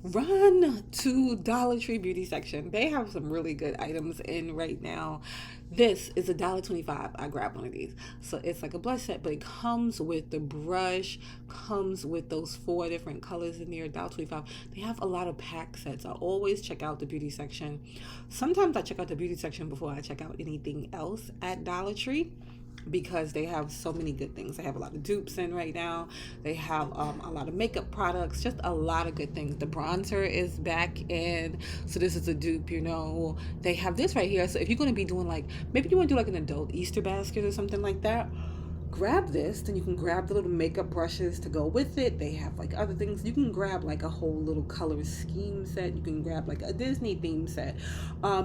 Run to Dollar Tree beauty section. They have some really good items in right now. This is $1.25. I grabbed one of these. So it's like a blush set, but it comes with the brush, comes with those four different colors in there. $1.25. They have a lot of pack sets. I always check out the beauty section. Sometimes I check out the beauty section before I check out anything else at Dollar Tree because they have so many good things. They have a lot of dupes in right now. They have a lot of makeup products, just a lot of good things. The bronzer is back in, so this is a dupe, you know. They have this right here. So if you're going to be doing like, maybe you want to do like an adult Easter basket or something like that, grab this. Then you can grab the little makeup brushes to go with it. They have like other things. You can grab like a whole little color scheme set. You can grab like a Disney theme set.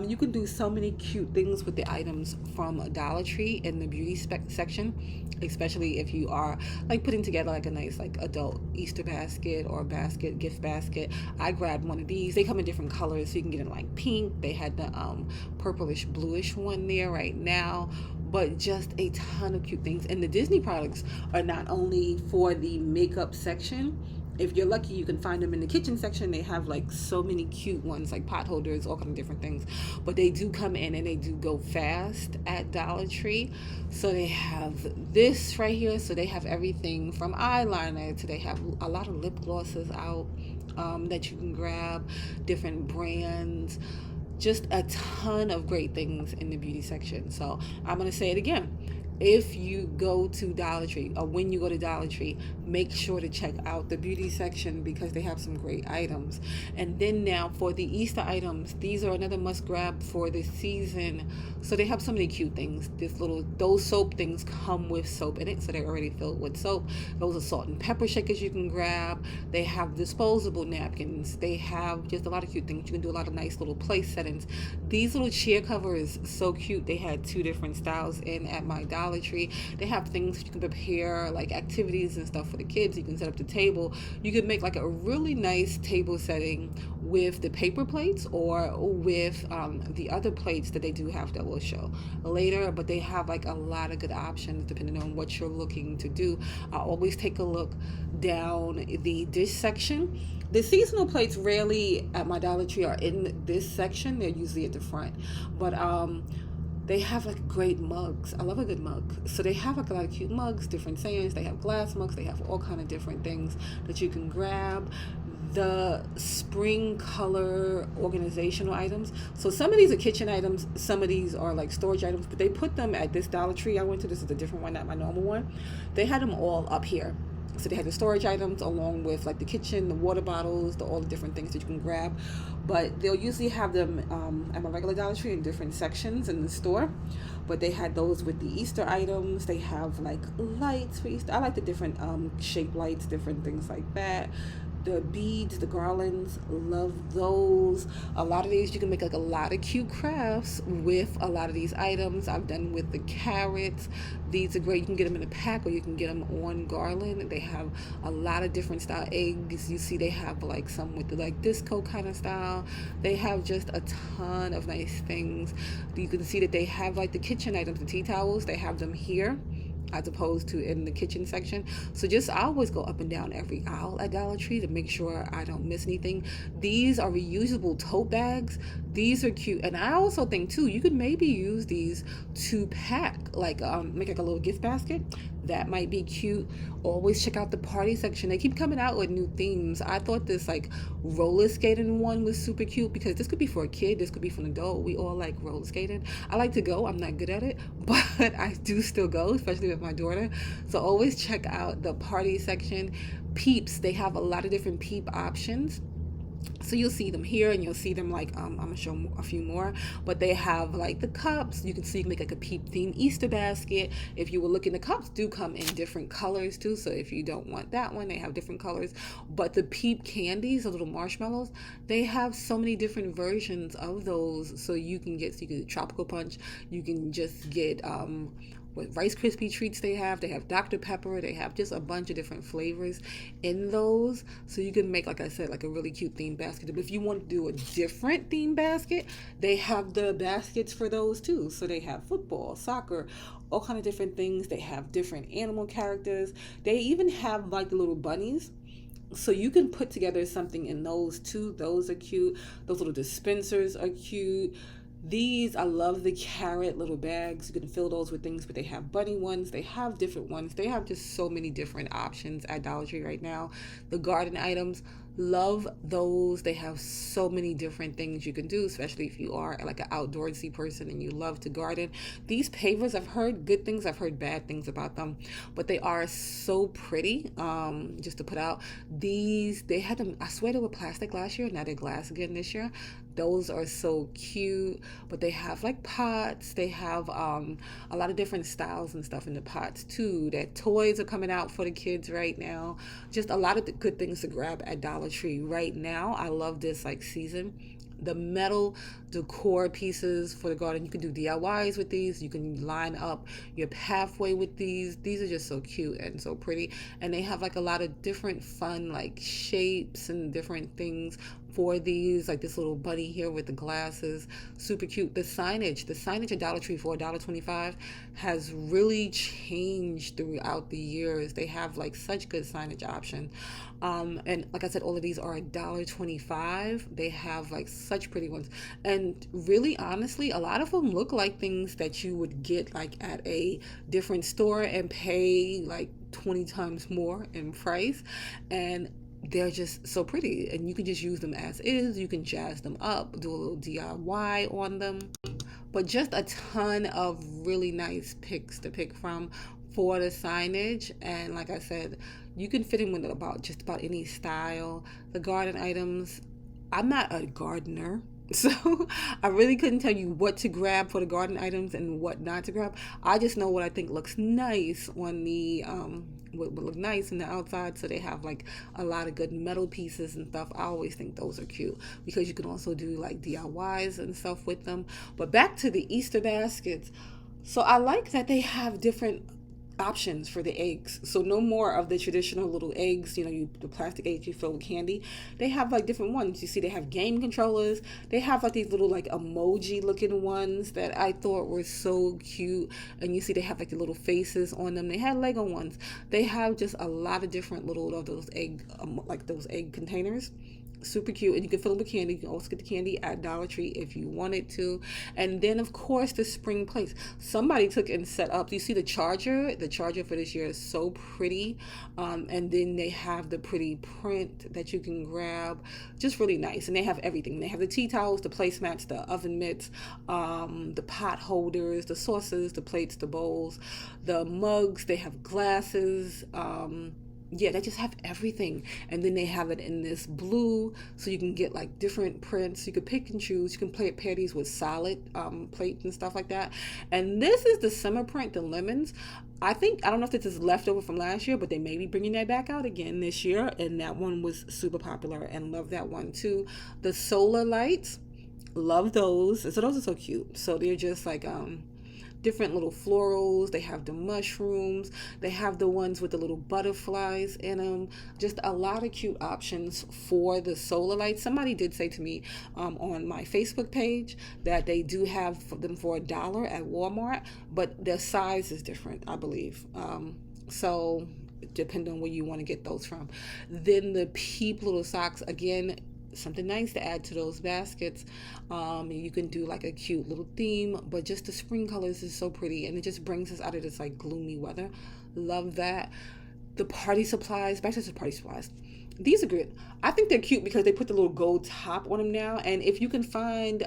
You can do so many cute things with the items from Dollar Tree in the beauty section, especially if you are like putting together like a nice like adult Easter basket or basket, gift basket. I grabbed one of these. They come in different colors, so you can get in like pink. They had the purplish bluish one there right now, but just a ton of cute things. And the Disney products are not only for the makeup section. If you're lucky, you can find them in the kitchen section. They have like so many cute ones, like pot holders, all kind of different things. But they do come in and they do go fast at Dollar Tree. So they have this right here. So they have everything from eyeliner to they have a lot of lip glosses out that you can grab, different brands, just a ton of great things in the beauty section. So I'm going to say it again. If you go to Dollar Tree, or when you go to Dollar Tree, make sure to check out the beauty section because they have some great items. And then now for the Easter items, these are another must grab for this season. So they have so many cute things. Those soap things come with soap in it, so they're already filled with soap. Those are salt and pepper shakers you can grab. They have disposable napkins. They have just a lot of cute things. You can do a lot of nice little place settings. These little chair covers, so cute. They had two different styles in at my Dollar Tree. They have things you can prepare, like activities and stuff for the kids. You can set up the table. You can make like a really nice table setting with the paper plates or with the other plates that they do have that we'll show later. But they have like a lot of good options depending on what you're looking to do. I always take a look down the dish section. The seasonal plates rarely at my Dollar Tree are in this section. They're usually at the front. But they have like great mugs. I love a good mug. So they have like a lot of cute mugs, different sayings. They have glass mugs. They have all kind of different things that you can grab. The spring color organizational items. So some of these are kitchen items. Some of these are like storage items. But they put them at this Dollar Tree I went to. This is a different one, not my normal one. They had them all up here. So they had the storage items along with like the kitchen, the water bottles, all the different things that you can grab. But they'll usually have them at my regular Dollar Tree in different sections in the store. But they had those with the Easter items. They have like lights for Easter. I like the different shape lights, different things like that. The beads, the garlands, love those. A lot of these you can make like a lot of cute crafts with a lot of these items. I've done with the carrots. These are great. You can get them in a pack or you can get them on garland. They have a lot of different style eggs. You see they have like some with the like disco kind of style. They have just a ton of nice things. You can see that they have like the kitchen items, the tea towels. They have them here as opposed to in the kitchen section. So just I always go up and down every aisle at Dollar Tree to make sure I don't miss anything. These are reusable tote bags. These are cute. And I also think too, you could maybe use these to pack, like make like a little gift basket. That might be cute. Always check out the party section. They keep coming out with new themes. I thought this like roller skating one was super cute because this could be for a kid, this could be for an adult. We all like roller skating. I like to go. I'm not good at it, but I do still go, especially with my daughter. So always check out the party section. Peeps, they have a lot of different peep options. So you'll see them here and you'll see them like I'm gonna show a few more, but they have like the cups. You can see you can make like a peep theme Easter basket. If you were looking, the cups do come in different colors too, so if you don't want that one, they have different colors. But the peep candies, the little marshmallows, they have so many different versions of those. So you can get tropical punch, you can just get what Rice Krispie treats they have Dr. Pepper, they have just a bunch of different flavors in those. So you can make, like I said, like a really cute theme basket. But if you want to do a different theme basket, they have the baskets for those too. So they have football, soccer, all kind of different things. They have different animal characters. They even have like the little bunnies So you can put together something in those too. Those are cute. Those little dispensers are cute. These, I love the carrot little bags. You can fill those with things, but they have bunny ones. They have different ones. They have just so many different options at Dollar Tree right now. The garden items, love those. They have so many different things you can do, especially if you are like an outdoorsy person and you love to garden. These pavers, I've heard good things, I've heard bad things about them, but they are so pretty. Just to put out, these, they had them, I swear they were plastic last year, now they're glass again this year. Those are so cute, but they have like pots. They have a lot of different styles and stuff in the pots too. That toys are coming out for the kids right now. Just a lot of the good things to grab at Dollar Tree right now. I love this like season. The metal decor pieces for the garden, you can do DIYs with these. You can line up your pathway with these are just so cute and so pretty, and they have like a lot of different fun like shapes and different things for these, like this little bunny here with the glasses, super cute. The signage at Dollar Tree for $1.25 has really changed throughout the years. They have like such good signage options. And like I said, all of these are $1.25. They have like such pretty ones, and really honestly, a lot of them look like things that you would get like at a different store and pay like 20 times more in price. And they're just so pretty, and you can just use them as is. You can jazz them up, do a little DIY on them, but just a ton of really nice picks to pick from for the signage. And like I said, you can fit in with about just about any style. The garden items, I'm not a gardener, so I really couldn't tell you what to grab for the garden items and what not to grab. I just know what I think looks nice on the what would look nice on the outside. So they have like a lot of good metal pieces and stuff. I always think those are cute because you can also do like DIYs and stuff with them. But back to the Easter baskets. So I like that they have different options for the eggs. So no more of the traditional little eggs, the plastic eggs you fill with candy. They have like different ones. You see they have game controllers. They have like these little like emoji looking ones that I thought were so cute. And you see they have like the little faces on them. They had Lego ones. They have just a lot of different little of those egg, like those egg containers. Super cute, and you can fill them with candy. You can also get the candy at Dollar Tree if you wanted to. And then of course the spring plates, somebody took and set up, you see the charger for this year is so pretty. And then they have the pretty print that you can grab, just really nice. And they have everything. They have the tea towels, the placemats, the oven mitts, the pot holders, the saucers, the plates, the bowls, the mugs. They have glasses. Yeah, they just have everything. And then they have it in this blue, so you can get like different prints. You can pick and choose. You can pair these with solid plates and stuff like that. And this is the summer print, the lemons. I don't know if this is leftover from last year, but they may be bringing that back out again this year. And that one was super popular, and love that one too. The solar lights, love those. So those are so cute. So they're just like different little florals. They have the mushrooms. They have the ones with the little butterflies in them. Just a lot of cute options for the solar lights. Somebody did say to me on my Facebook page that they do have them for $1 at Walmart, but their size is different, I believe. So depending on where you want to get those from. Then the Peep little socks, again, something nice to add to those baskets. You can do like a cute little theme, but just the spring colors is so pretty, and it just brings us out of this like gloomy weather. Love that. The party supplies, back to the party supplies, these are good. I think they're cute because they put the little gold top on them now. And if you can find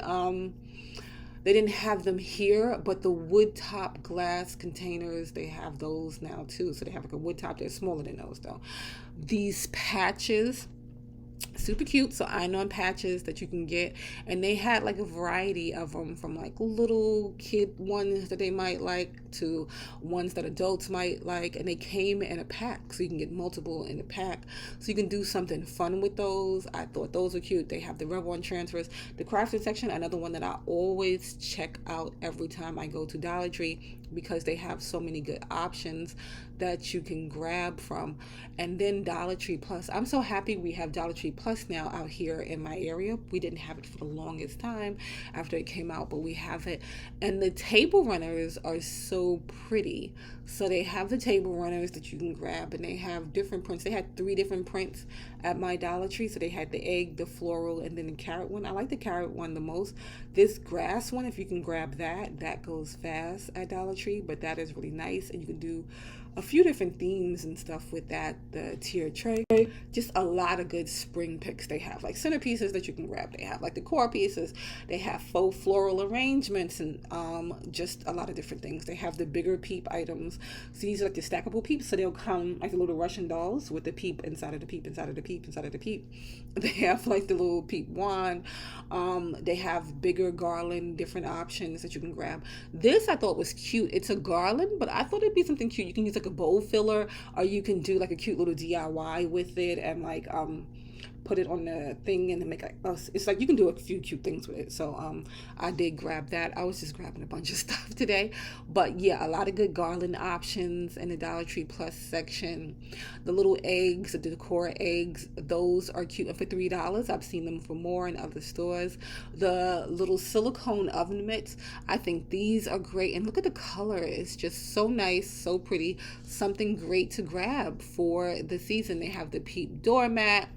they didn't have them here, but the wood top glass containers, they have those now too. So they have like a wood top. They're smaller than those though. These patches, super cute. So iron-on patches that you can get, and they had like a variety of them, from like little kid ones that they might like to ones that adults might like, and they came in a pack, so you can get multiple in a pack, so you can do something fun with those. I thought those were cute. They have the rub-on transfers. The crafting section, another one that I always check out every time I go to Dollar Tree. because they have so many good options that you can grab from. And then Dollar Tree Plus. I'm so happy we have Dollar Tree Plus now out here in my area. We didn't have it for the longest time after it came out, but we have it. And the table runners are so pretty. So they have the table runners that you can grab, and they have different prints. They had 3 different prints at my Dollar Tree. So they had the egg, the floral, and then the carrot one. I like the carrot one the most. This grass one, if you can grab that, that goes fast at Dollar Tree, but that is really nice. And you can do a few different themes and stuff with that. The tier tray, just a lot of good spring picks. They have like centerpieces that you can grab. They have like the core pieces. They have faux floral arrangements, and just a lot of different things. They have the bigger peep items. So these are like the stackable peeps. So they'll come like the little Russian dolls with the peep inside of the peep inside of the peep inside of the peep. They have like the little peep wand. They have bigger garland, different options that you can grab. This I thought was cute. It's a garland, but I thought it'd be something cute. You can use like a bowl filler, or you can do like a cute little DIY with it, and like put it on the thing and make like, it's like you can do a few cute things with it. So I did grab that. I was just grabbing a bunch of stuff today, but yeah, a lot of good garland options in the Dollar Tree Plus section. The little eggs, the decor eggs, those are cute, and for $3. I've seen them for more in other stores. The little silicone oven mitts, I think these are great, and look at the color. It's just so nice, so pretty. Something great to grab for the season. They have the peep doormat.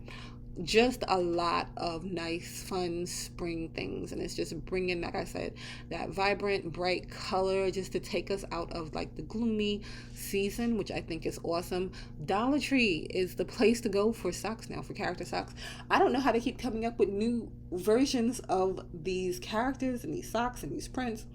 Just a lot of nice, fun spring things, and it's just bringing, like I said, that vibrant, bright color just to take us out of like the gloomy season, which I think is awesome. Dollar Tree is the place to go for socks now, for character socks. I don't know how they keep coming up with new versions of these characters and these socks and these prints,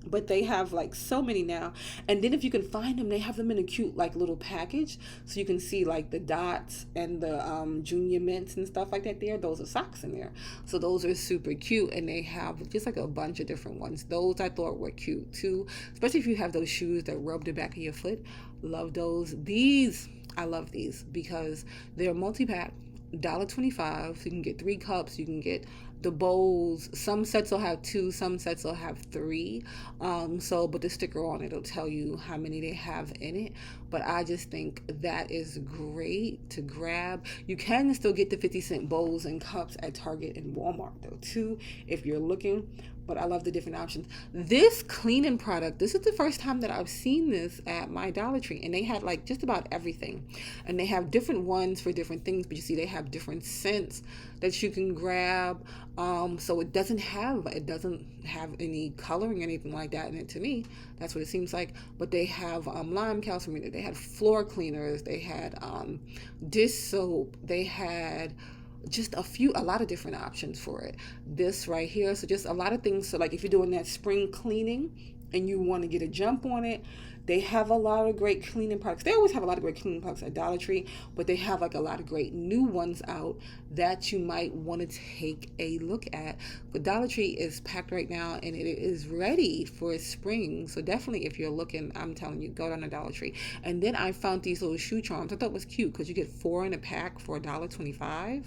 but they have like so many now. And then if you can find them, they have them in a cute like little package, so you can see like the dots and the junior mints and stuff like that there. Those are socks in there, so those are super cute. And they have just like a bunch of different ones. Those I thought were cute too, especially if you have those shoes that rub the back of your foot. Love those. These, I love these because they're multi-pack, $1.25. So you can get 3 cups, you can get the bowls. Some sets will have 2, some sets will have 3. But the sticker on it will tell you how many they have in it. But I just think that is great to grab. You can still get the 50-cent bowls and cups at Target and Walmart though too, if you're looking. But I love the different options. This cleaning product, this is the first time that I've seen this at my Dollar Tree, and they had like just about everything, and they have different ones for different things. But you see, they have different scents that you can grab. So it doesn't have any coloring or anything like that in it. To me, that's what it seems like. But they have lime calcium. They had floor cleaners. They had dish soap. They had just a lot of different options for it. This right here, so just a lot of things. So like if you're doing that spring cleaning and you want to get a jump on it, they have a lot of great cleaning products. They always have a lot of great cleaning products at Dollar Tree, but they have like a lot of great new ones out that you might want to take a look at. But Dollar Tree is packed right now, and it is ready for spring. So definitely, if you're looking, I'm telling you, go down to Dollar Tree. And then I found these little shoe charms. I thought it was cute because you get 4 in a pack for $1.25.